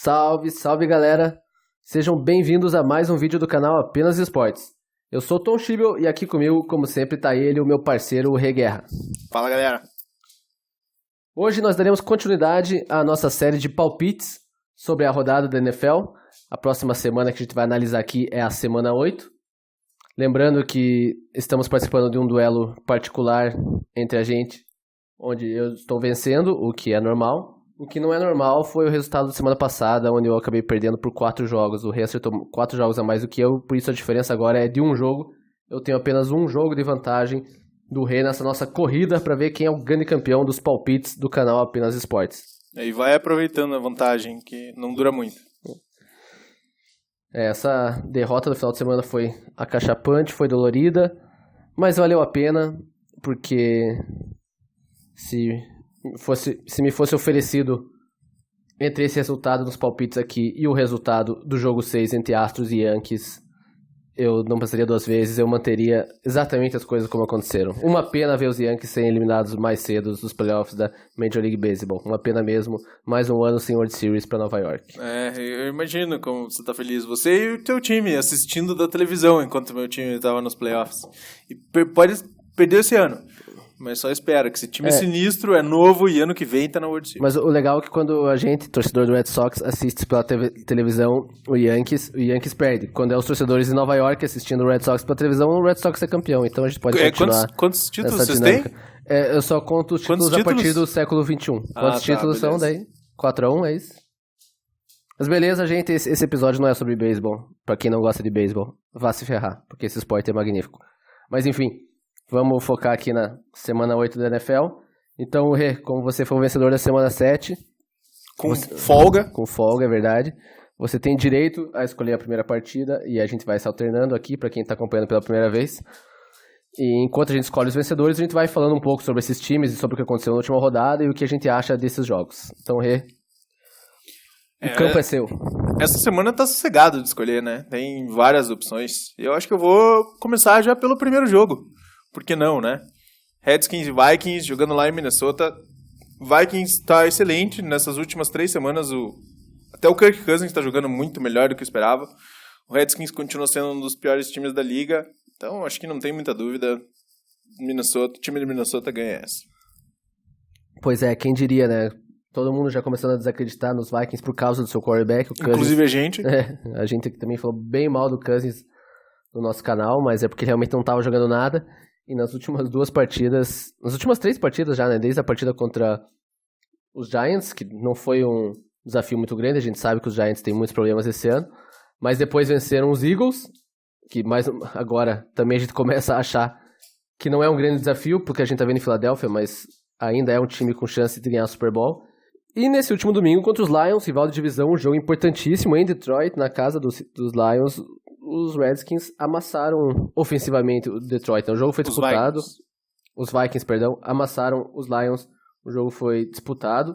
Salve, salve galera! Sejam bem-vindos a mais um vídeo do canal Apenas Esportes. Eu sou o Tom Schibel e aqui comigo, como sempre, tá ele, o meu parceiro, o Rê Guerra. Fala galera! Hoje nós daremos continuidade à nossa série de palpites sobre a rodada da NFL. A próxima semana que a gente vai analisar aqui é a semana 8. Lembrando que estamos participando de um duelo particular entre a gente, onde eu estou vencendo, o que é normal. O que não é normal foi o resultado da semana passada, onde eu acabei perdendo por 4 jogos. O Rê acertou 4 jogos a mais do que eu, por isso a diferença agora é de um jogo. Eu tenho apenas um jogo de vantagem do Rê nessa nossa corrida para ver quem é o grande campeão dos palpites do canal Apenas Esportes. E vai aproveitando a vantagem, que não dura muito. Essa derrota do final de semana foi acachapante, foi dolorida, mas valeu a pena, porque se me fosse oferecido entre esse resultado dos palpites aqui e o resultado do jogo 6 entre Astros e Yankees, eu não pensaria duas vezes, eu manteria exatamente as coisas como aconteceram. Uma pena ver os Yankees serem eliminados mais cedo dos playoffs da Major League Baseball. Uma pena mesmo, mais um ano sem World Series para Nova York. Eu imagino como você tá feliz. Você e o teu time assistindo da televisão enquanto o meu time estava nos playoffs. E pode perder esse ano. Mas só espera, que esse time sinistro é novo e ano que vem tá na World Series. Mas o legal é que quando a gente, torcedor do Red Sox, assiste pela televisão o Yankees perde. Quando é os torcedores de Nova York assistindo o Red Sox pela televisão, o Red Sox é campeão. Então a gente pode continuar. Quantos títulos vocês têm? Eu só conto os títulos a partir do século XXI. Quantos títulos são daí? 4-1, é isso? Mas beleza, gente, esse episódio não é sobre beisebol. Pra quem não gosta de beisebol, vá se ferrar, porque esse esporte é magnífico. Mas enfim, vamos focar aqui na semana 8 da NFL. Então, Rê, como você foi o vencedor da semana 7... folga. Com folga, é verdade. Você tem direito a escolher a primeira partida e a gente vai se alternando aqui para quem está acompanhando pela primeira vez. E enquanto a gente escolhe os vencedores, a gente vai falando um pouco sobre esses times e sobre o que aconteceu na última rodada e o que a gente acha desses jogos. Então, Rê, o campo é seu. Essa semana tá sossegado de escolher, né? Tem várias opções. Eu acho que eu vou começar já pelo primeiro jogo. Por que não, né? Redskins e Vikings jogando lá em Minnesota. Vikings tá excelente nessas últimas 3 semanas. Até o Kirk Cousins tá jogando muito melhor do que eu esperava. O Redskins continua sendo um dos piores times da liga. Então acho que não tem muita dúvida. O time de Minnesota ganha essa. Pois é, quem diria, né? Todo mundo já começando a desacreditar nos Vikings por causa do seu quarterback. Inclusive a gente. A gente aqui também falou bem mal do Cousins no nosso canal, mas é porque ele realmente não tava jogando nada. E nas últimas 2 partidas, nas últimas 3 partidas já, né? Desde a partida contra os Giants, que não foi um desafio muito grande, a gente sabe que os Giants têm muitos problemas esse ano, mas depois venceram os Eagles, que mais agora também a gente começa a achar que não é um grande desafio, porque a gente tá vendo em Filadélfia, mas ainda é um time com chance de ganhar o Super Bowl. E nesse último domingo contra os Lions, rival de divisão, um jogo importantíssimo em Detroit, na casa dos Lions. Os Redskins amassaram ofensivamente o Detroit. Então, o jogo foi disputado. Os Vikings, amassaram os Lions. O jogo foi disputado,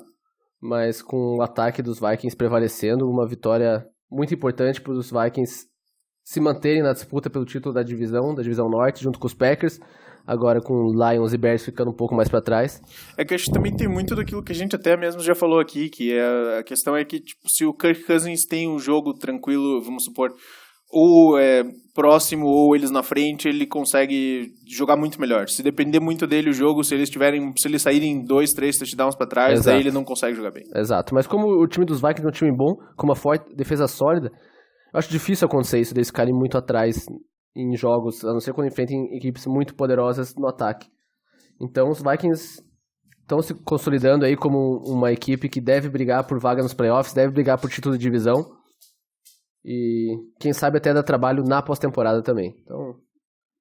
mas com o ataque dos Vikings prevalecendo, uma vitória muito importante para os Vikings se manterem na disputa pelo título da divisão Norte, junto com os Packers. Agora com Lions e Bears ficando um pouco mais para trás. É que acho que também tem muito daquilo que a gente até mesmo já falou aqui, que a questão é que tipo, se o Kirk Cousins tem um jogo tranquilo, vamos supor, ou próximo ou eles na frente, ele consegue jogar muito melhor. Se depender muito dele o jogo, se eles saírem 2, 3 touchdowns para trás, Exato. Daí ele não consegue jogar bem. Exato, mas como o time dos Vikings é um time bom, com uma forte defesa sólida, eu acho difícil acontecer isso, deles ficarem muito atrás em jogos, a não ser quando enfrentem equipes muito poderosas no ataque. Então os Vikings estão se consolidando aí como uma equipe que deve brigar por vaga nos playoffs, deve brigar por título de divisão e quem sabe até dar trabalho na pós-temporada também. Então,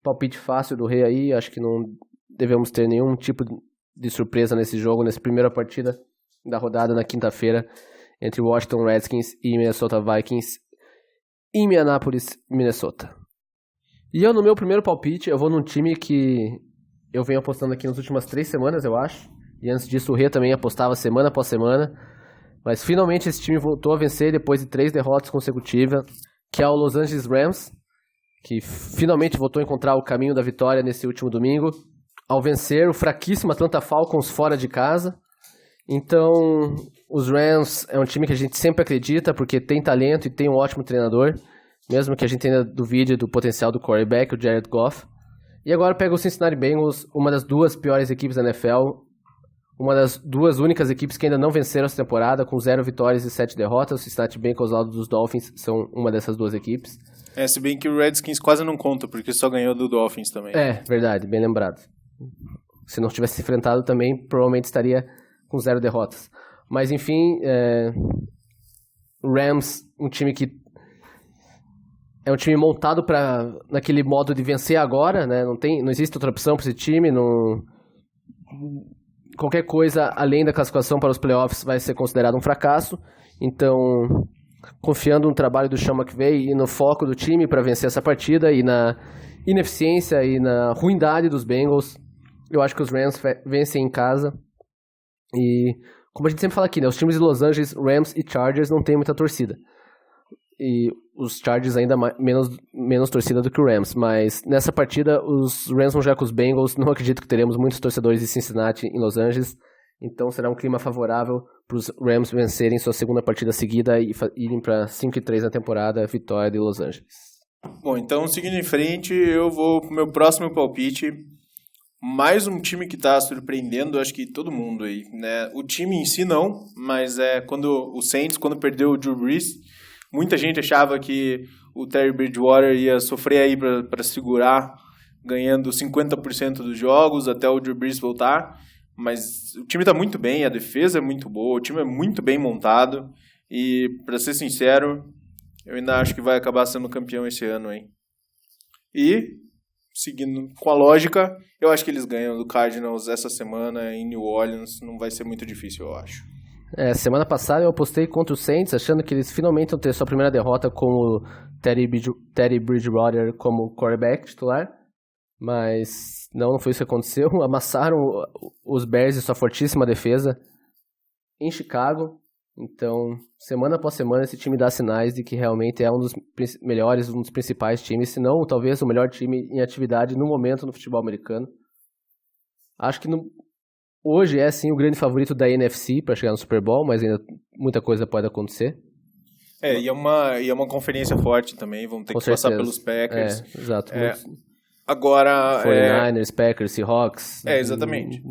palpite fácil do Rê aí, acho que não devemos ter nenhum tipo de surpresa nesse jogo, nessa primeira partida da rodada na quinta-feira entre Washington Redskins e Minnesota Vikings em Minneapolis, Minnesota. E eu, no meu primeiro palpite, eu vou num time que eu venho apostando aqui nas últimas 3 semanas, eu acho. E antes disso o Rê também apostava semana após semana. Mas finalmente esse time voltou a vencer depois de 3 derrotas consecutivas, que é o Los Angeles Rams, que finalmente voltou a encontrar o caminho da vitória nesse último domingo, ao vencer o fraquíssimo Atlanta Falcons fora de casa. Então, Os Rams é um time que a gente sempre acredita, porque tem talento e tem um ótimo treinador, mesmo que a gente ainda duvide do potencial do quarterback, o Jared Goff. E agora pega o Cincinnati Bengals, uma das 2 piores equipes da NFL, uma das 2 únicas equipes que ainda não venceram essa temporada, com 0 vitórias e 7 derrotas. O Cincinnati Bengals ao lado dos Dolphins são uma dessas 2 equipes. Se bem que o Redskins quase não conta, porque só ganhou do Dolphins também. Verdade, bem lembrado. Se não tivesse se enfrentado também, provavelmente estaria com 0 derrotas. Mas enfim, Rams, um time que é um time montado naquele modo de vencer agora, né? Não existe outra opção para esse time. Qualquer coisa além da classificação para os playoffs vai ser considerado um fracasso. Então, confiando no trabalho do Sean McVay e no foco do time para vencer essa partida e na ineficiência e na ruindade dos Bengals, eu acho que os Rams vencem em casa. E como a gente sempre fala aqui, né, os times de Los Angeles, Rams e Chargers não têm muita torcida. E os Chargers ainda menos torcida do que o Rams. Mas nessa partida, os Rams vão jogar com os Bengals. Não acredito que teremos muitos torcedores de Cincinnati em Los Angeles. Então será um clima favorável para os Rams vencerem sua segunda partida seguida e irem para 5-3 na temporada, vitória de Los Angeles. Bom, então seguindo em frente, eu vou pro meu próximo palpite. Mais um time que está surpreendendo, acho que todo mundo aí, né? O time em si não, mas quando o Saints, quando perdeu o Drew Brees, muita gente achava que o Terry Bridgewater ia sofrer aí para segurar, ganhando 50% dos jogos até o Drew Brees voltar. Mas o time está muito bem, a defesa é muito boa, o time é muito bem montado. E, para ser sincero, eu ainda acho que vai acabar sendo campeão esse ano, hein? E, seguindo com a lógica, eu acho que eles ganham do Cardinals essa semana em New Orleans. Não vai ser muito difícil, eu acho. Semana passada eu apostei contra o Saints, achando que eles finalmente vão ter sua primeira derrota com o Teddy Bridgewater como quarterback titular. Mas não foi isso que aconteceu. Amassaram os Bears e sua fortíssima defesa em Chicago. Então, semana após semana, esse time dá sinais de que realmente é um dos melhores, um dos principais times, se não, talvez o melhor time em atividade no momento no futebol americano. Acho que hoje é sim o grande favorito da NFC para chegar no Super Bowl, mas ainda muita coisa pode acontecer. E é uma conferência forte também, vão ter que passar pelos Packers. Exato. Agora... 49ers, Packers, Seahawks. Exatamente.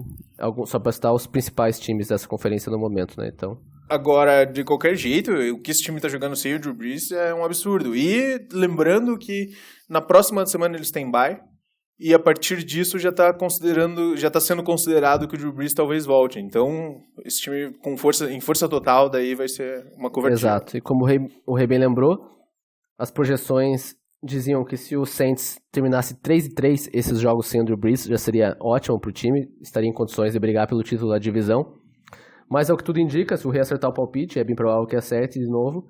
Só para citar os principais times dessa conferência no momento, né? Então... Agora, de qualquer jeito, o que esse time tá jogando sem o Drew Brees é um absurdo. E lembrando que na próxima semana eles têm bye, e a partir disso já tá sendo considerado que o Drew Brees talvez volte. Então, esse time em força total, daí vai ser uma covardia. Exato. E como o Rei bem lembrou, as projeções diziam que se o Saints terminasse 3-3 esses jogos sem o Drew Brees, já seria ótimo pro time, estaria em condições de brigar pelo título da divisão. Mas ao que tudo indica, se o Rei acertar o palpite, é bem provável que acerte de novo,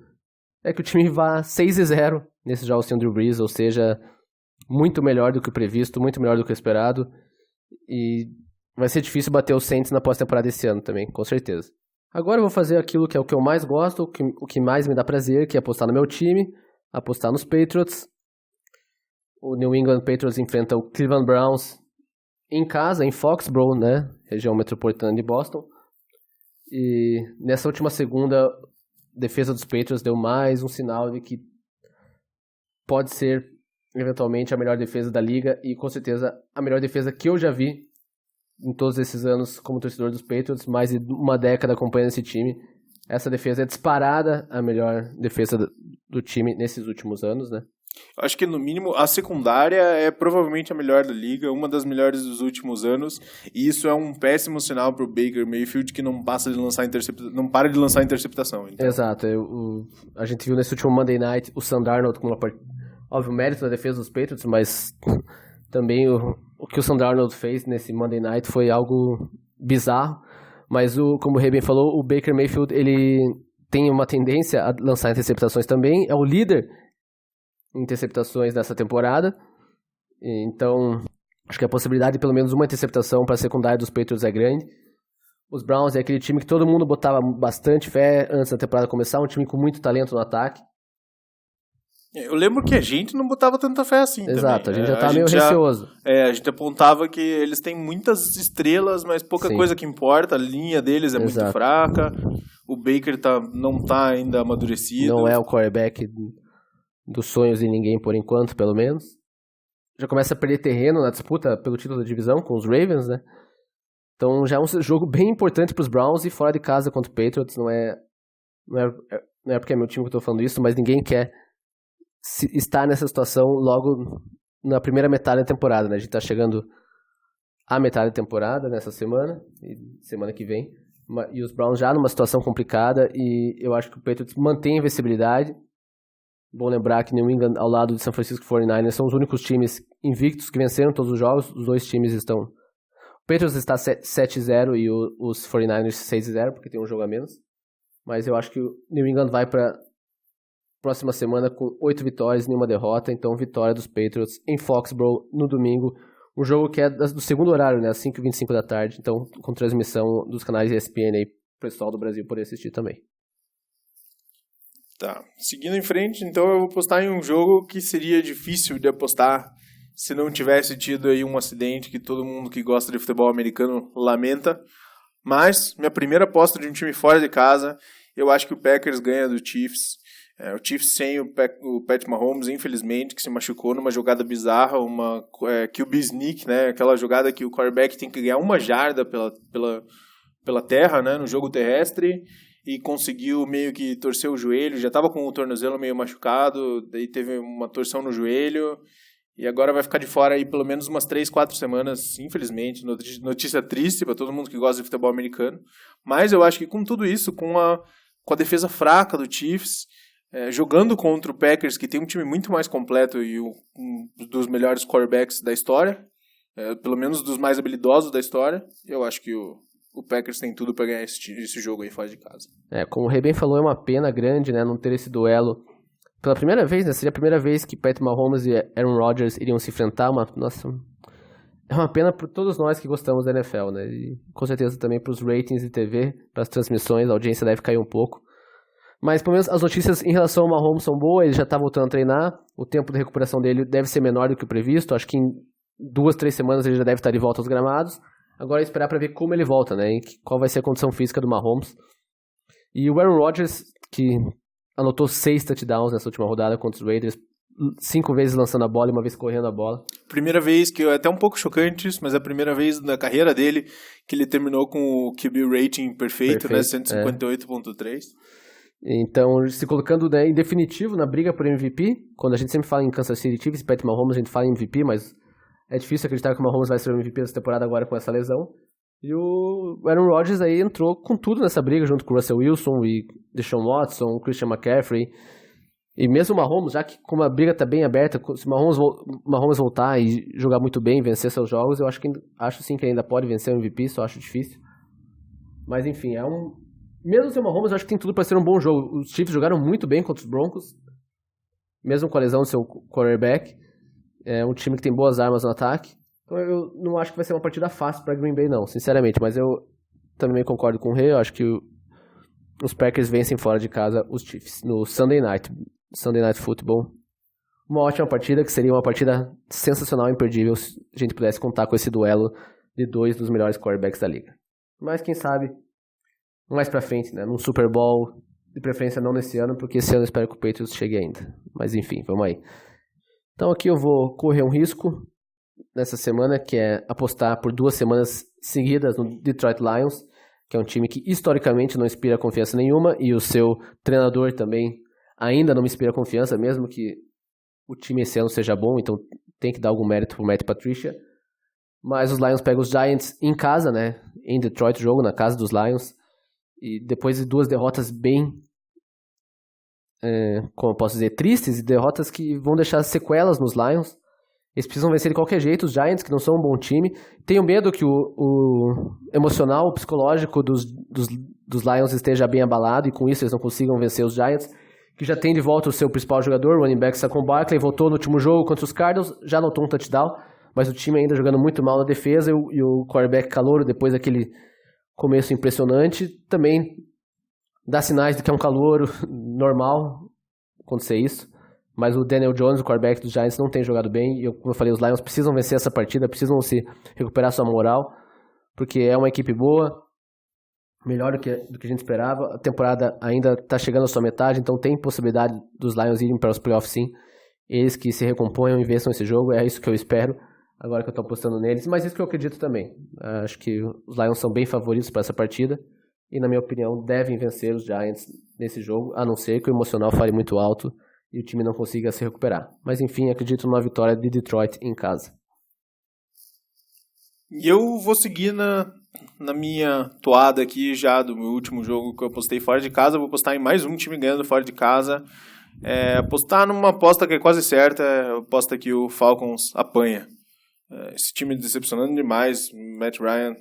é que o time vá 6-0 nesses jogos sem o Drew Brees, ou seja, muito melhor do que o previsto, muito melhor do que o esperado, e vai ser difícil bater o Saints na pós-temporada esse ano também, com certeza. Agora eu vou fazer aquilo que é o que eu mais gosto, o que mais me dá prazer, que é apostar no meu time, apostar nos Patriots. O New England Patriots enfrenta o Cleveland Browns em casa, em Foxborough, né, região metropolitana de Boston. E nessa última segunda, a defesa dos Patriots deu mais um sinal de que pode ser, eventualmente, a melhor defesa da liga e, com certeza, a melhor defesa que eu já vi em todos esses anos como torcedor dos Patriots, mais de uma década acompanhando esse time. Essa defesa é disparada a melhor defesa do time nesses últimos anos, né? Acho que, no mínimo, a secundária é provavelmente a melhor da liga, uma das melhores dos últimos anos, e isso é um péssimo sinal para o Baker Mayfield, que não para de lançar interceptação. Então. Exato. A gente viu nesse último Monday Night o Sam Darnold com óbvio, mérito da defesa dos Patriots, mas também o que o Sam Darnold fez nesse Monday Night foi algo bizarro. Mas, como o Rei bem falou, o Baker Mayfield ele tem uma tendência a lançar interceptações também, é o líder interceptações dessa temporada, então acho que a possibilidade de pelo menos uma interceptação para a secundária dos Patriots é grande. Os Browns é aquele time que todo mundo botava bastante fé antes da temporada começar, um time com muito talento no ataque. Eu lembro que a gente não botava tanta fé assim. Exato, também. A gente já tá meio receoso. A gente apontava que eles têm muitas estrelas, mas pouca Sim. coisa que importa, a linha deles é muito fraca. O Baker não tá ainda amadurecido. Não é o quarterback dos sonhos de ninguém por enquanto, pelo menos. Já começa a perder terreno na disputa pelo título da divisão com os Ravens, né? Então já é um jogo bem importante para os Browns e fora de casa contra o Patriots. Não é porque é meu time que eu tô falando isso, mas ninguém quer estar nessa situação logo na primeira metade da temporada, né? A gente tá chegando à metade da temporada nessa semana e semana que vem. E os Browns já numa situação complicada e eu acho que o Patriots mantém a invencibilidade. Bom lembrar que New England ao lado de San Francisco 49ers são os únicos times invictos que venceram todos os jogos. Os dois times estão... O Patriots está 7-0 e os 49ers 6-0 porque tem um jogo a menos. Mas eu acho que o New England vai para próxima semana com 8 vitórias e nenhuma derrota. Então vitória dos Patriots em Foxborough no domingo. Um jogo que é do segundo horário, né? Às 5h25 da tarde. Então com transmissão dos canais ESPN aí, pro pessoal do Brasil poder assistir também. Tá, seguindo em frente, então eu vou apostar em um jogo que seria difícil de apostar se não tivesse tido aí um acidente que todo mundo que gosta de futebol americano lamenta. Mas, minha primeira aposta de um time fora de casa, eu acho que o Packers ganha do Chiefs. O Chiefs sem o Pat Mahomes, infelizmente, que se machucou numa jogada bizarra, uma QB sneak, né? Aquela jogada que o quarterback tem que ganhar 1 jarda pela terra, né? No jogo terrestre. E conseguiu meio que torcer o joelho, já estava com o tornozelo meio machucado, daí teve uma torção no joelho, e agora vai ficar de fora aí pelo menos umas 3, 4 semanas, infelizmente, notícia triste para todo mundo que gosta de futebol americano, mas eu acho que com tudo isso, com a defesa fraca do Chiefs, jogando contra o Packers, que tem um time muito mais completo e um dos melhores quarterbacks da história, pelo menos dos mais habilidosos da história, eu acho que o Packers tem tudo para ganhar esse jogo aí fora de casa. Como o Rei bem falou, é uma pena grande, né, não ter esse duelo. Pela primeira vez, né, seria a primeira vez que Pat Mahomes e Aaron Rodgers iriam se enfrentar. Nossa, é uma pena por todos nós que gostamos da NFL, né, e com certeza também para os ratings de TV, para as transmissões, a audiência deve cair um pouco. Mas pelo menos as notícias em relação ao Mahomes são boas, ele já está voltando a treinar, o tempo de recuperação dele deve ser menor do que o previsto, acho que em 2, 3 semanas ele já deve estar de volta aos gramados. Agora é esperar para ver como ele volta, né? Qual vai ser a condição física do Mahomes. E o Aaron Rodgers, que anotou 6 touchdowns nessa última rodada contra os Raiders, 5 vezes lançando a bola e 1 vez correndo a bola. Primeira vez, que é até um pouco chocante isso, mas é a primeira vez na carreira dele que ele terminou com o QB rating perfeito, né? 158.3. Então, se colocando, né, em definitivo na briga por MVP, quando a gente sempre fala em Kansas City Chiefs e Pat Mahomes, a gente fala em MVP, mas é difícil acreditar que o Mahomes vai ser o MVP dessa temporada agora com essa lesão. E o Aaron Rodgers aí entrou com tudo nessa briga, junto com o Russell Wilson e Deshaun Watson, Christian McCaffrey. E mesmo o Mahomes, já que como a briga está bem aberta, se o Mahomes voltar e jogar muito bem, vencer seus jogos, eu acho sim que ele ainda pode vencer o MVP, só acho difícil. Mas enfim, mesmo sem o Mahomes, eu acho que tem tudo para ser um bom jogo. Os Chiefs jogaram muito bem contra os Broncos, mesmo com a lesão do seu quarterback. É um time que tem boas armas no ataque. Então eu não acho que vai ser uma partida fácil para Green Bay, não, sinceramente. Mas eu também concordo com o Rei. Eu acho que os Packers vencem fora de casa os Chiefs no Sunday Night Football. Uma ótima partida, que seria uma partida sensacional e imperdível se a gente pudesse contar com esse duelo de 2 dos melhores quarterbacks da liga. Mas quem sabe, mais pra frente, né? Num Super Bowl, de preferência não nesse ano, porque esse ano eu espero que o Patriots chegue ainda. Mas enfim, vamos aí. Então aqui eu vou correr um risco nessa semana, que é apostar por 2 semanas seguidas no Detroit Lions, que é um time que historicamente não inspira confiança nenhuma, e o seu treinador também ainda não me inspira confiança, mesmo que o time esse ano seja bom, então tem que dar algum mérito pro Matt Patricia. Mas os Lions pegam os Giants em casa, né? Em Detroit, jogo na casa dos Lions, e depois de 2 derrotas bem... como eu posso dizer, tristes, e derrotas que vão deixar sequelas nos Lions. Eles precisam vencer de qualquer jeito, os Giants, que não são um bom time. Tenho medo que o emocional, o psicológico dos Lions esteja bem abalado, e com isso eles não consigam vencer os Giants, que já tem de volta o seu principal jogador, o running back Saquon Barkley, voltou no último jogo contra os Cardinals, já anotou um touchdown, mas o time ainda jogando muito mal na defesa, e o quarterback calouro, depois daquele começo impressionante, também dá sinais de que é um calouro normal acontecer isso. Mas o Daniel Jones, o quarterback dos Giants, não tem jogado bem. E como eu falei, os Lions precisam vencer essa partida, precisam se recuperar sua moral, porque é uma equipe boa. melhor do que a gente esperava. A temporada ainda está chegando à sua metade, então tem possibilidade dos Lions irem para os playoffs sim. Eles que se recomponham e vençam esse jogo, é isso que eu espero, agora que eu estou apostando neles. Mas isso que eu acredito também. Acho que os Lions são bem favoritos para essa partida e, na minha opinião, devem vencer os Giants nesse jogo, a não ser que o emocional fale muito alto e o time não consiga se recuperar. Mas enfim, acredito numa vitória de Detroit em casa. E eu vou seguir na minha toada aqui já do meu último jogo que eu apostei fora de casa. Vou apostar em mais um time ganhando fora de casa. Apostar numa aposta que é quase certa. Aposta que o Falcons apanha. Esse time decepcionando demais. Matt Ryan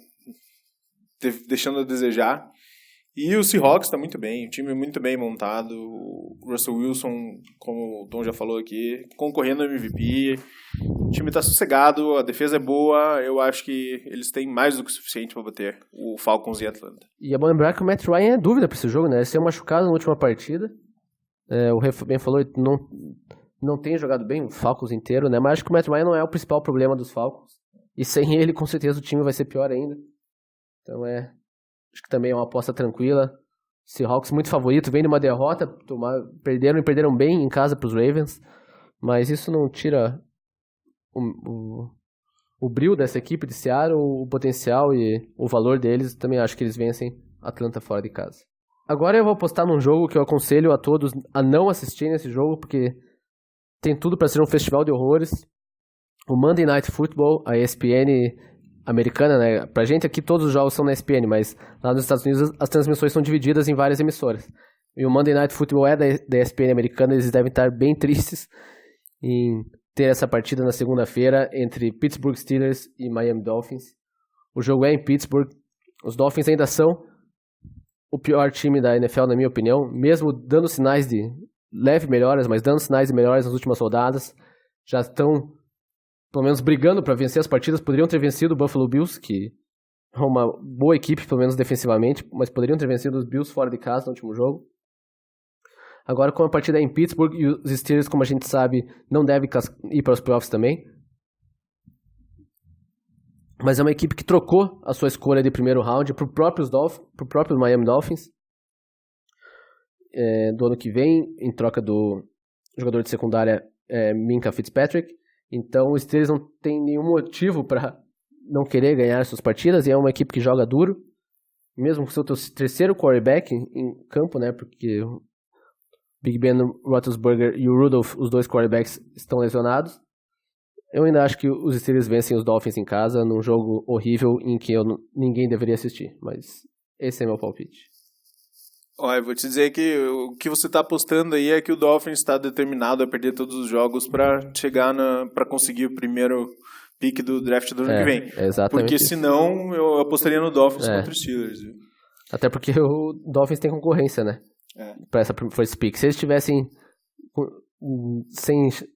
deixando a desejar. E o Seahawks está muito bem, o time muito bem montado, o Russell Wilson, como o Tom já falou aqui, concorrendo ao MVP, o time está sossegado, a defesa é boa, eu acho que eles têm mais do que o suficiente para bater o Falcons e Atlanta. E é bom lembrar que o Matt Ryan é dúvida para esse jogo, né? Ele saiu machucado na última partida, o Ref bem falou, não tem jogado bem o Falcons inteiro, né? Mas acho que o Matt Ryan não é o principal problema dos Falcons, e sem ele com certeza o time vai ser pior ainda, então acho que também é uma aposta tranquila. Seahawks muito favorito, vem de uma derrota, perderam bem em casa para os Ravens, mas isso não tira o brilho dessa equipe de Seattle, o potencial e o valor deles. Também acho que eles vencem Atlanta fora de casa. Agora eu vou apostar num jogo que eu aconselho a todos a não assistirem esse jogo, porque tem tudo para ser um festival de horrores. O Monday Night Football, a ESPN americana, né? Pra gente aqui todos os jogos são na ESPN, mas lá nos Estados Unidos as transmissões são divididas em várias emissoras. E o Monday Night Football é da ESPN americana, eles devem estar bem tristes em ter essa partida na segunda-feira entre Pittsburgh Steelers e Miami Dolphins. O jogo é em Pittsburgh. Os Dolphins ainda são o pior time da NFL, na minha opinião, mesmo dando sinais de leve melhoras, mas dando sinais de melhoras nas últimas rodadas. Já estão pelo menos brigando para vencer as partidas, poderiam ter vencido o Buffalo Bills, que é uma boa equipe, pelo menos defensivamente, mas poderiam ter vencido os Bills fora de casa no último jogo. Agora, com a partida em Pittsburgh, e os Steelers, como a gente sabe, não devem ir para os playoffs também. Mas é uma equipe que trocou a sua escolha de primeiro round para o próprio Miami Dolphins do ano que vem, em troca do jogador de secundária Minkah Fitzpatrick. Então, os Steelers não tem nenhum motivo para não querer ganhar suas partidas, e é uma equipe que joga duro, mesmo com seu terceiro quarterback em campo, né? Porque o Big Ben Roethlisberger e o Rudolph, os dois quarterbacks, estão lesionados. Eu ainda acho que os Steelers vencem os Dolphins em casa, num jogo horrível em que ninguém deveria assistir, mas esse é meu palpite. Olha, eu vou te dizer que o que você está apostando aí é que o Dolphins está determinado a perder todos os jogos para chegar para conseguir o primeiro pick do draft do ano que vem. Exatamente. Porque isso. senão eu apostaria no Dolphins contra os Steelers. Até porque o Dolphins tem concorrência, né? Para essa first pick. Se eles tivessem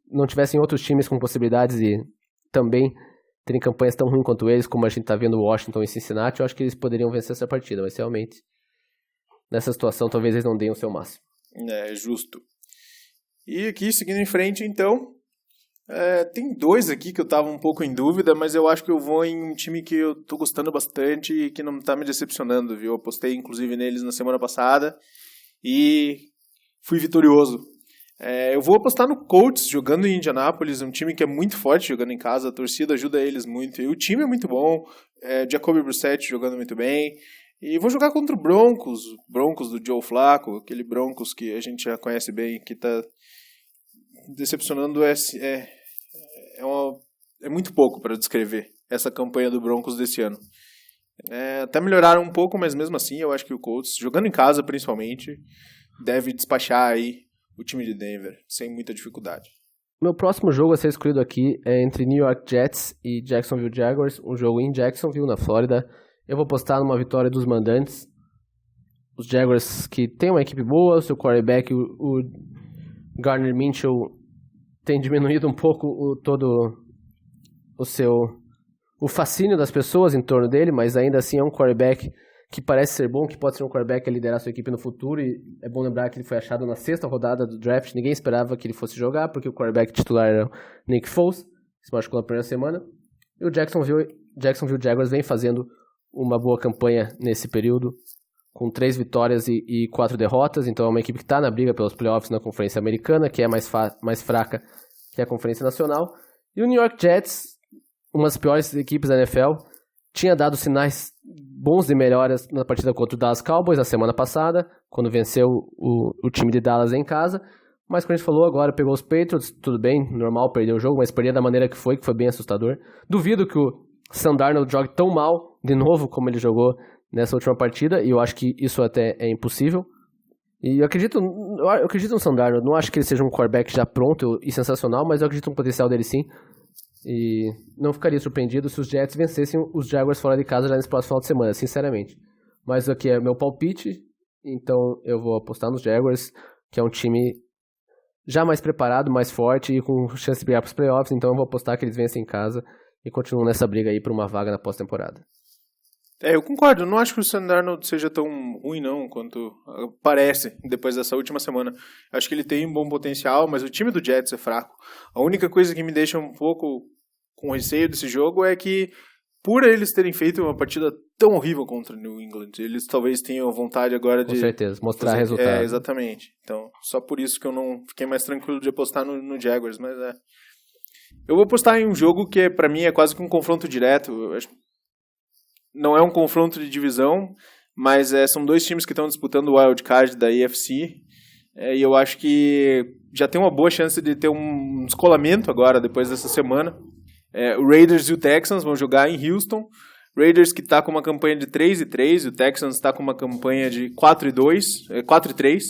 não tivessem outros times com possibilidades de também terem campanhas tão ruins quanto eles, como a gente está vendo Washington e Cincinnati, eu acho que eles poderiam vencer essa partida, mas realmente nessa situação, talvez eles não deem o seu máximo. Justo. E aqui, seguindo em frente, então, tem dois aqui que eu tava um pouco em dúvida, mas eu acho que eu vou em um time que eu tô gostando bastante e que não tá me decepcionando, viu? Eu apostei, inclusive, neles na semana passada e fui vitorioso. Eu vou apostar no Colts, jogando em Indianápolis, um time que é muito forte jogando em casa, a torcida ajuda eles muito, e o time é muito bom, Jacoby Brissett jogando muito bem. E vou jogar contra o Broncos do Joe Flacco, aquele Broncos que a gente já conhece bem, que está decepcionando. É muito pouco para descrever essa campanha do Broncos desse ano. Até melhoraram um pouco, mas mesmo assim eu acho que o Colts, jogando em casa principalmente, deve despachar aí o time de Denver, sem muita dificuldade. Meu próximo jogo a ser escolhido aqui é entre New York Jets e Jacksonville Jaguars, um jogo em Jacksonville, na Flórida. Eu vou apostar numa vitória dos mandantes. Os Jaguars, que tem uma equipe boa, seu quarterback, o Gardner Minshew, tem diminuído um pouco o fascínio das pessoas em torno dele, mas ainda assim é um quarterback que parece ser bom, que pode ser um quarterback a liderar sua equipe no futuro, e é bom lembrar que ele foi achado na 6ª rodada do draft, ninguém esperava que ele fosse jogar, porque o quarterback titular era o Nick Foles, se machucou na primeira semana, e o Jacksonville Jaguars vem fazendo uma boa campanha nesse período, com 3 vitórias e 4 derrotas, então é uma equipe que está na briga pelos playoffs na Conferência Americana, que é mais fraca que a Conferência Nacional. E o New York Jets, uma das piores equipes da NFL, tinha dado sinais bons de melhoras na partida contra o Dallas Cowboys na semana passada, quando venceu o time de Dallas em casa. Mas como a gente falou, agora pegou os Patriots, tudo bem, normal perder o jogo, mas perder da maneira que foi bem assustador. Duvido que o Sam Darnold jogue tão mal de novo como ele jogou nessa última partida, e eu acho que isso até é impossível. E eu acredito no Sam Darnold, não acho que ele seja um quarterback já pronto e sensacional, mas eu acredito no potencial dele sim. E não ficaria surpreendido se os Jets vencessem os Jaguars fora de casa já nesse próximo final de semana, sinceramente. Mas aqui é meu palpite, então eu vou apostar nos Jaguars, que é um time já mais preparado, mais forte e com chance de brigar para os playoffs, então eu vou apostar que eles vencem em casa e continuam nessa briga aí por uma vaga na pós-temporada. Eu concordo, eu não acho que o Sam Darnold seja tão ruim não, quanto parece depois dessa última semana. Acho que ele tem um bom potencial, mas o time do Jets é fraco. A única coisa que me deixa um pouco com receio desse jogo é que, por eles terem feito uma partida tão horrível contra o New England, eles talvez tenham vontade agora de... Com certeza, mostrar resultado. Exatamente. Então, só por isso que eu não fiquei mais tranquilo de apostar no Jaguars, mas eu vou apostar em um jogo que pra mim é quase que um confronto direto. Eu acho... Não é um confronto de divisão, mas são dois times que estão disputando o wild card da AFC, e eu acho que já tem uma boa chance de ter um descolamento agora, depois dessa semana. O Raiders e o Texans vão jogar em Houston. Raiders que está com uma campanha de 3-3, e o Texans está com uma campanha de 4-3.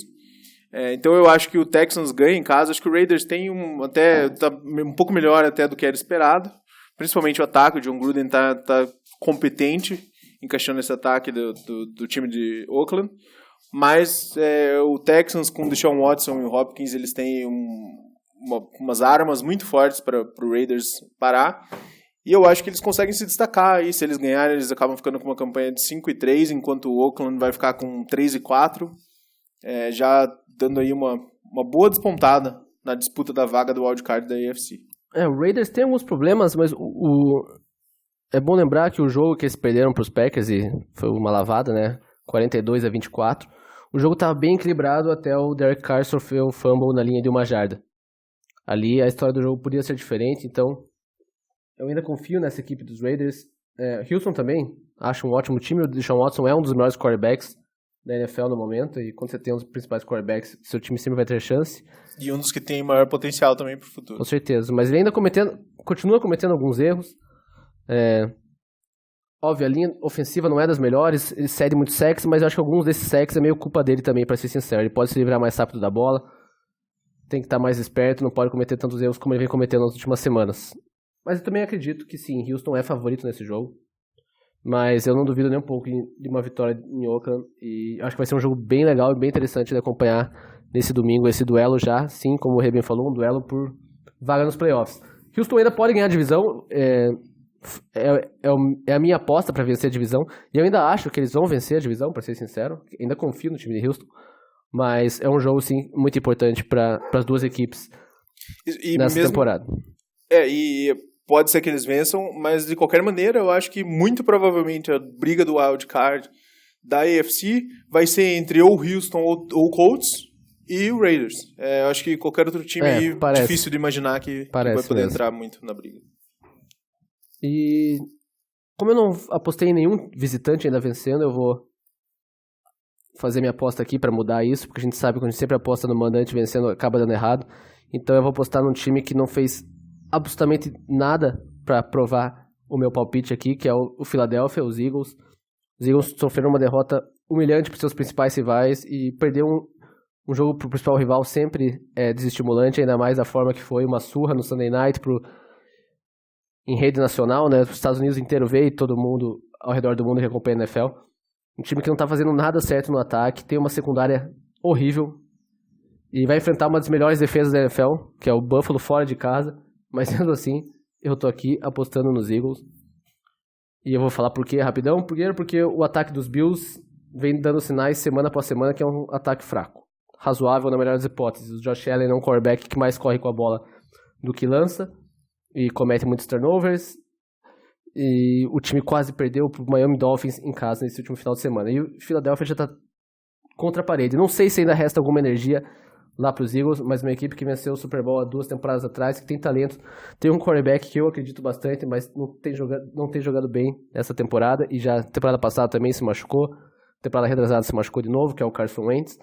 Então eu acho que o Texans ganha em casa. Acho que o Raiders tem tá um pouco melhor até do que era esperado. Principalmente o ataque, o John Gruden tá competente, encaixando esse ataque do time de Oakland. Mas o Texans com o Deshaun Watson e o Hopkins, eles têm umas armas muito fortes para o Raiders parar. E eu acho que eles conseguem se destacar aí. Se eles ganharem, eles acabam ficando com uma campanha de 5-3, enquanto o Oakland vai ficar com 3-4, já dando aí uma boa despontada na disputa da vaga do wildcard da AFC. O Raiders tem alguns problemas, mas é bom lembrar que o jogo que eles perderam para os Packers, e foi uma lavada, né? 42-24, o jogo estava bem equilibrado até o Derek Carr sofrer um fumble na linha de 1 jarda. Ali a história do jogo podia ser diferente, então eu ainda confio nessa equipe dos Raiders. Houston também, acho um ótimo time. O Deshaun Watson é um dos melhores quarterbacks da NFL no momento, e quando você tem um dos principais quarterbacks, seu time sempre vai ter chance. E um dos que tem maior potencial também para o futuro. Com certeza, mas ele ainda continua cometendo alguns erros. Óbvio, a linha ofensiva não é das melhores, ele cede muito sacks, mas eu acho que alguns desses sacks é meio culpa dele também, para ser sincero. Ele pode se livrar mais rápido da bola, tem que estar mais esperto, não pode cometer tantos erros como ele vem cometendo nas últimas semanas. Mas eu também acredito que sim, Houston é favorito nesse jogo. Mas eu não duvido nem um pouco de uma vitória em Oakland. E acho que vai ser um jogo bem legal e bem interessante de acompanhar nesse domingo, esse duelo já, sim, como o Reben falou, um duelo por vaga nos playoffs. Houston ainda pode ganhar a divisão, é a minha aposta para vencer a divisão. E eu ainda acho que eles vão vencer a divisão, para ser sincero. Ainda confio no time de Houston. Mas é um jogo, sim, muito importante para as duas equipes nessa temporada. E pode ser que eles vençam, mas de qualquer maneira eu acho que muito provavelmente a briga do wild card da AFC vai ser entre ou Houston ou Colts e o Raiders. Eu acho que qualquer outro time difícil de imaginar que vai poder entrar muito na briga. E como eu não apostei em nenhum visitante ainda vencendo, eu vou fazer minha aposta aqui para mudar isso, porque a gente sabe que quando a gente sempre aposta no mandante vencendo acaba dando errado. Então eu vou apostar num time que não fez absolutamente nada para provar o meu palpite aqui, que é o Philadelphia, os Eagles. Os Eagles sofreram uma derrota humilhante para seus principais rivais, e perder um jogo para o principal rival sempre é desestimulante, ainda mais da forma que foi uma surra no Sunday Night em rede nacional, né? Os Estados Unidos inteiro veio, e todo mundo ao redor do mundo que acompanha a NFL. Um time que não tá fazendo nada certo no ataque, tem uma secundária horrível, e vai enfrentar uma das melhores defesas da NFL, que é o Buffalo fora de casa. Mas sendo assim, eu tô aqui apostando nos Eagles. E eu vou falar por quê rapidão. Primeiro porque o ataque dos Bills vem dando sinais semana após semana que é um ataque fraco. Razoável na melhor das hipóteses. O Josh Allen é um quarterback que mais corre com a bola do que lança, e comete muitos turnovers. E o time quase perdeu pro Miami Dolphins em casa nesse último final de semana. E o Philadelphia já tá contra a parede. Não sei se ainda resta alguma energia lá pros Eagles, mas uma equipe que venceu o Super Bowl há 2 temporadas atrás, que tem talento, tem um quarterback que eu acredito bastante, mas não tem jogado bem essa temporada, e já temporada passada também se machucou, temporada retrasada se machucou de novo, que é o Carson Wentz.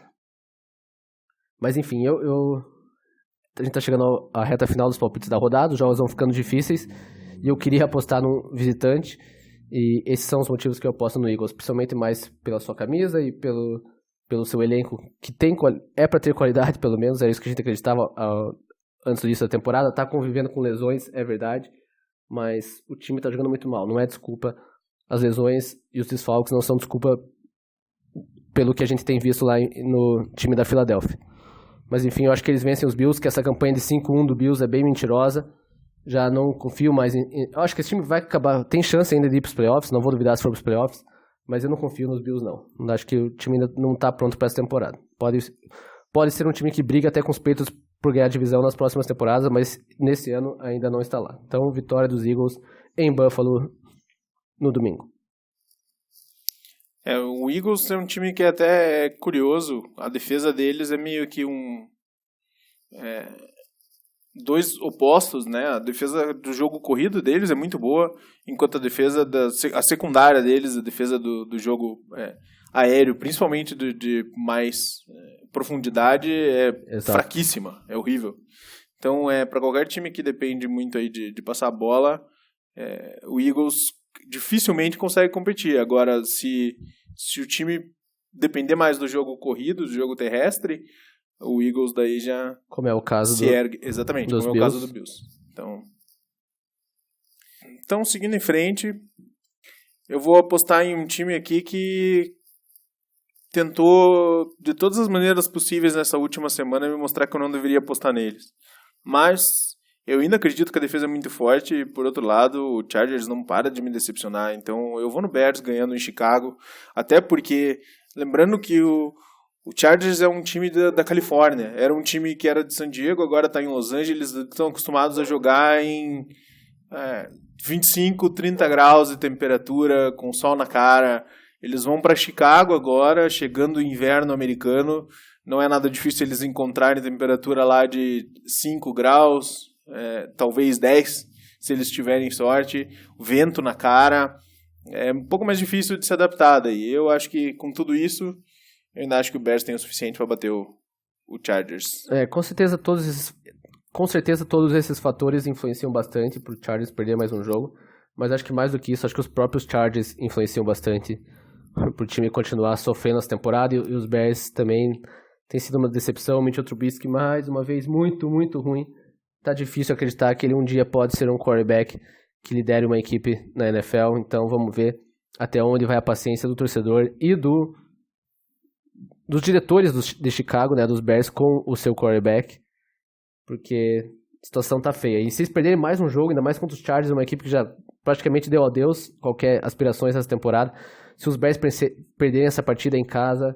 Mas enfim, a gente tá chegando à reta final dos palpites da rodada, os jogos vão ficando difíceis, e eu queria apostar num visitante, e esses são os motivos que eu aposto no Eagles, principalmente mais pela sua camisa e pelo seu elenco, que é para ter qualidade, pelo menos, era isso que a gente acreditava antes do início da temporada. Tá convivendo com lesões, é verdade, mas o time tá jogando muito mal, não é desculpa. As lesões e os desfalques não são desculpa pelo que a gente tem visto lá no time da Filadélfia. Mas enfim, eu acho que eles vencem os Bills, que essa campanha de 5-1 do Bills é bem mentirosa. Já não confio mais eu acho que esse time vai acabar, tem chance ainda de ir pros playoffs, não vou duvidar se for pros playoffs, mas eu não confio nos Bills, não. Acho que o time ainda não tá pronto para essa temporada. Pode ser um time que briga até com os peitos por ganhar a divisão nas próximas temporadas, mas nesse ano ainda não está lá. Então, vitória dos Eagles em Buffalo no domingo. O Eagles é um time que é até curioso. A defesa deles é meio que dois opostos, né? A defesa do jogo corrido deles é muito boa, enquanto a defesa a secundária deles, a defesa do jogo aéreo, principalmente de mais profundidade, fraquíssima, é horrível. Então, para qualquer time que depende muito aí de passar a bola, o Eagles dificilmente consegue competir. Agora, se o time depender mais do jogo corrido, do jogo terrestre, o Eagles daí já como é o caso se ergue. Exatamente, como é o caso do Bills. Então, seguindo em frente, eu vou apostar em um time aqui que tentou, de todas as maneiras possíveis nessa última semana, me mostrar que eu não deveria apostar neles. Mas eu ainda acredito que a defesa é muito forte e, por outro lado, o Chargers não para de me decepcionar. Então, eu vou no Bears ganhando em Chicago, até porque, lembrando que o Chargers é um time da Califórnia. Era um time que era de San Diego, agora está em Los Angeles. Estão acostumados a jogar em 25, 30 graus de temperatura, com sol na cara. Eles vão para Chicago agora, chegando o inverno americano. Não é nada difícil eles encontrarem temperatura lá de 5 graus, talvez 10, se eles tiverem sorte. Vento na cara. É um pouco mais difícil de se adaptar daí. Eu acho que com tudo isso, eu ainda acho que o Bears tem o suficiente para bater o Chargers. Com certeza todos esses fatores influenciam bastante para o Chargers perder mais um jogo, mas acho que mais do que isso, acho que os próprios Chargers influenciam bastante para o time continuar sofrendo essa temporada, e os Bears também tem sido uma decepção. O Mitchell Trubisky, mais uma vez, muito, muito ruim. Tá difícil acreditar que ele um dia pode ser um quarterback que lidere uma equipe na NFL, então vamos ver até onde vai a paciência do torcedor e dos diretores de Chicago, né, dos Bears, com o seu quarterback, porque a situação tá feia. E se eles perderem mais um jogo, ainda mais contra os Chargers, uma equipe que já praticamente deu adeus qualquer aspirações nessa temporada, se os Bears perderem essa partida em casa,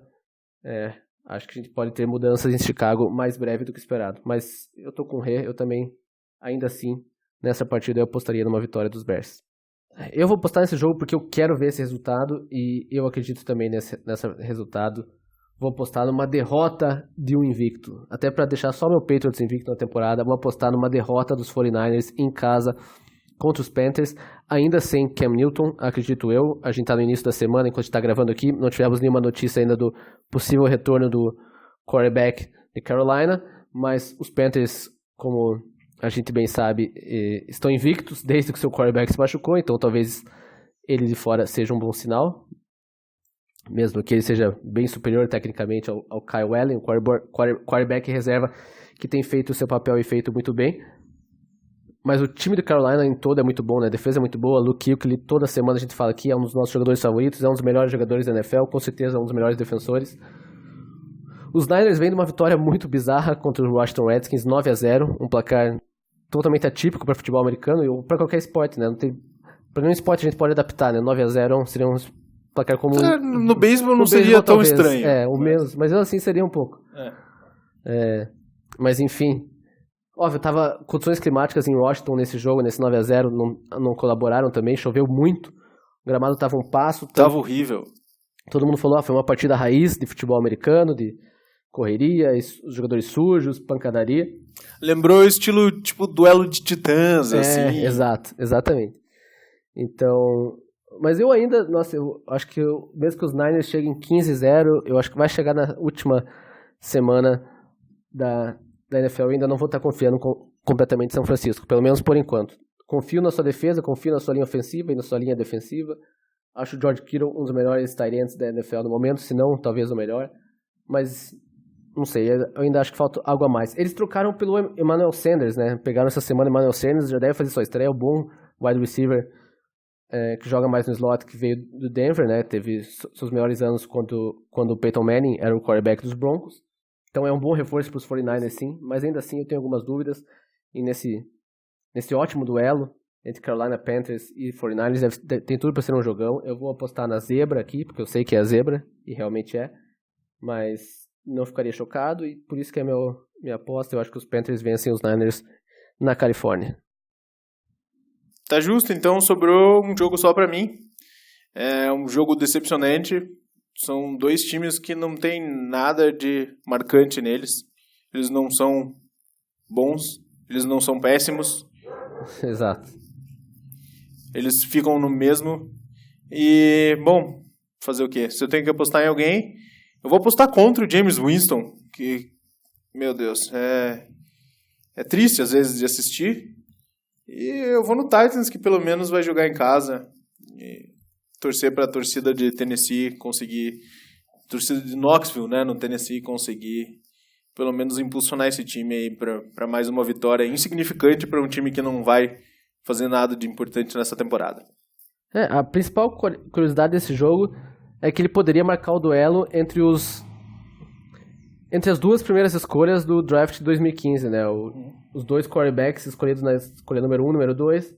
acho que a gente pode ter mudanças em Chicago mais breve do que esperado. Mas eu tô com o Rê, eu também, ainda assim, nessa partida eu apostaria numa vitória dos Bears. Eu vou apostar nesse jogo porque eu quero ver esse resultado, e eu acredito também nesse resultado. Vou apostar numa derrota de um invicto. Até para deixar só meu Patriots invicto na temporada, vou apostar numa derrota dos 49ers em casa contra os Panthers, ainda sem Cam Newton, acredito eu. A gente tá no início da semana, enquanto a gente tá gravando aqui, não tivemos nenhuma notícia ainda do possível retorno do quarterback de Carolina, mas os Panthers, como a gente bem sabe, estão invictos desde que seu quarterback se machucou, então talvez ele de fora seja um bom sinal, mesmo que ele seja bem superior tecnicamente ao Kyle Allen, o quarterback reserva que tem feito o seu papel e feito muito bem. Mas o time do Carolina em todo é muito bom, né? A defesa é muito boa. Luke Kuechly, toda semana a gente fala aqui, é um dos nossos jogadores favoritos, é um dos melhores jogadores da NFL, com certeza é um dos melhores defensores. Os Niners vêm de uma vitória muito bizarra contra os Washington Redskins, 9-0, um placar totalmente atípico para futebol americano e para qualquer esporte, né? Para nenhum esporte a gente pode adaptar, né? 9-0 seria um placar comum. No beisebol não seria tão talvez, estranho. Menos, mas assim seria um pouco. Mas enfim, Óbvio, tava condições climáticas em Washington nesse jogo, nesse 9-0, não colaboraram também, choveu muito, o gramado tava um passo. Tava horrível. Todo mundo falou, foi uma partida raiz de futebol americano, de correria, os jogadores sujos, pancadaria. Lembrou o estilo, tipo, duelo de titãs, assim. Exatamente. Então, mas eu ainda, eu acho que mesmo que os Niners cheguem 15-0, eu acho que vai chegar na última semana da NFL, eu ainda não vou estar confiando completamente em São Francisco, pelo menos por enquanto. Confio na sua defesa, confio na sua linha ofensiva e na sua linha defensiva. Acho o George Kittle um dos melhores tight ends da NFL no momento, se não, talvez o melhor. Mas, não sei, eu ainda acho que falta algo a mais. Eles trocaram pelo Emmanuel Sanders, né? Pegaram essa semana o Emmanuel Sanders, já deve fazer sua estreia, o bom wide receiver que joga mais no slot, que veio do Denver, né? Teve seus melhores anos quando o Peyton Manning era o quarterback dos Broncos. Então é um bom reforço para os 49ers, sim, mas ainda assim eu tenho algumas dúvidas. E nesse ótimo duelo entre Carolina Panthers e 49ers, tem tudo para ser um jogão. Eu vou apostar na zebra aqui, porque eu sei que é a zebra, e realmente é. Mas não ficaria chocado, e por isso que é minha aposta. Eu acho que os Panthers vencem os Niners na Califórnia. Tá justo, então sobrou um jogo só para mim. É um jogo decepcionante. São dois times que não tem nada de marcante neles. Eles não são bons, eles não são péssimos. Exato. Eles ficam no mesmo. E, bom, fazer o quê? Se eu tenho que apostar em alguém, eu vou apostar contra o Jameis Winston, que, meu Deus, é triste às vezes de assistir. E eu vou no Titans, que pelo menos vai jogar em casa. E torcer para a torcida de Tennessee conseguir, torcida de Knoxville, né, no Tennessee, conseguir pelo menos impulsionar esse time aí para mais uma vitória insignificante para um time que não vai fazer nada de importante nessa temporada. A principal curiosidade desse jogo é que ele poderia marcar o duelo entre as duas primeiras escolhas do draft de 2015, né? Os dois quarterbacks escolhidos na escolha número 1 e número 2,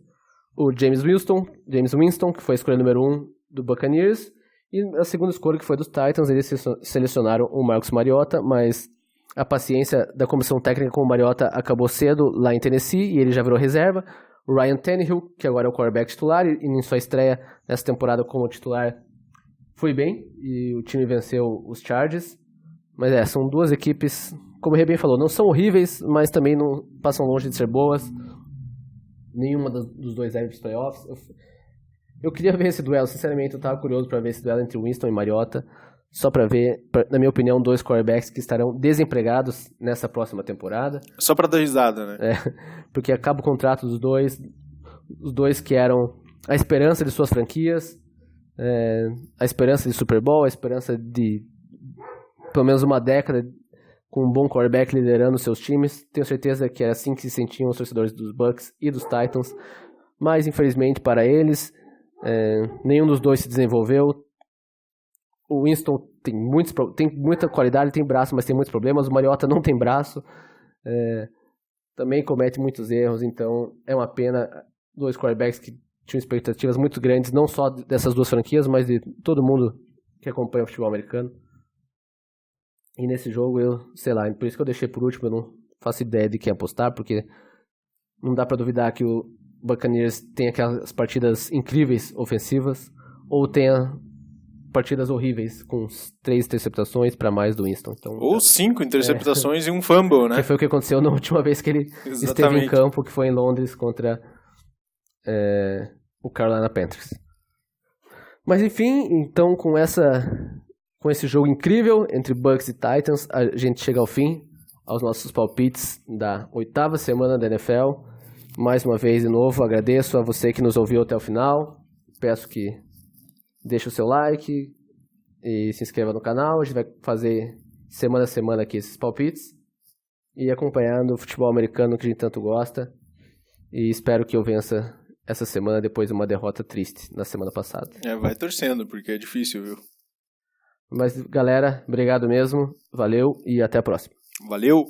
o Jameis Winston, que foi a escolha número 1 do Buccaneers, e a segunda escolha, que foi dos Titans. Eles selecionaram o Marcus Mariota, mas a paciência da comissão técnica com o Mariota acabou cedo lá em Tennessee, e ele já virou reserva. O Ryan Tannehill, que agora é o quarterback titular, e em sua estreia nessa temporada como titular, foi bem, e o time venceu os Chargers. Mas são duas equipes, como o Rê bem falou, não são horríveis, mas também não passam longe de ser boas. Nenhuma dos dois vai para os playoffs. Eu queria ver esse duelo, sinceramente, eu estava curioso para ver esse duelo entre Winston e Mariota, só para ver, na minha opinião, dois quarterbacks que estarão desempregados nessa próxima temporada. Só para dar risada, né? Porque acaba o contrato dos dois, os dois que eram a esperança de suas franquias, a esperança de Super Bowl, a esperança de pelo menos uma década com um bom quarterback liderando seus times. Tenho certeza que era assim que se sentiam os torcedores dos Bucs e dos Titans, mas infelizmente para eles, nenhum dos dois se desenvolveu. O Winston tem muita qualidade, tem braço, mas tem muitos problemas. O Mariota não tem braço, também comete muitos erros, então é uma pena. Dois quarterbacks que tinham expectativas muito grandes, não só dessas duas franquias, mas de todo mundo que acompanha o futebol americano. E nesse jogo, sei lá, por isso que eu deixei por último, eu não faço ideia de quem apostar, porque não dá pra duvidar que o Buccaneers tem aquelas partidas incríveis ofensivas, ou tenha partidas horríveis, com 3 interceptações para mais do Winston. Então, ou 5 interceptações e um fumble, né? Que foi o que aconteceu na última vez que ele esteve em campo, que foi em Londres contra o Carolina Panthers. Mas enfim, então com esse jogo incrível entre Bucs e Titans, a gente chega ao fim, aos nossos palpites da 8ª semana da NFL. Mais uma vez, de novo, agradeço a você que nos ouviu até o final. Peço que deixe o seu like e se inscreva no canal. A gente vai fazer semana a semana aqui esses palpites e acompanhando o futebol americano que a gente tanto gosta. E espero que eu vença essa semana depois de uma derrota triste na semana passada. Vai torcendo, porque é difícil, viu? Mas, galera, obrigado mesmo, valeu e até a próxima. Valeu!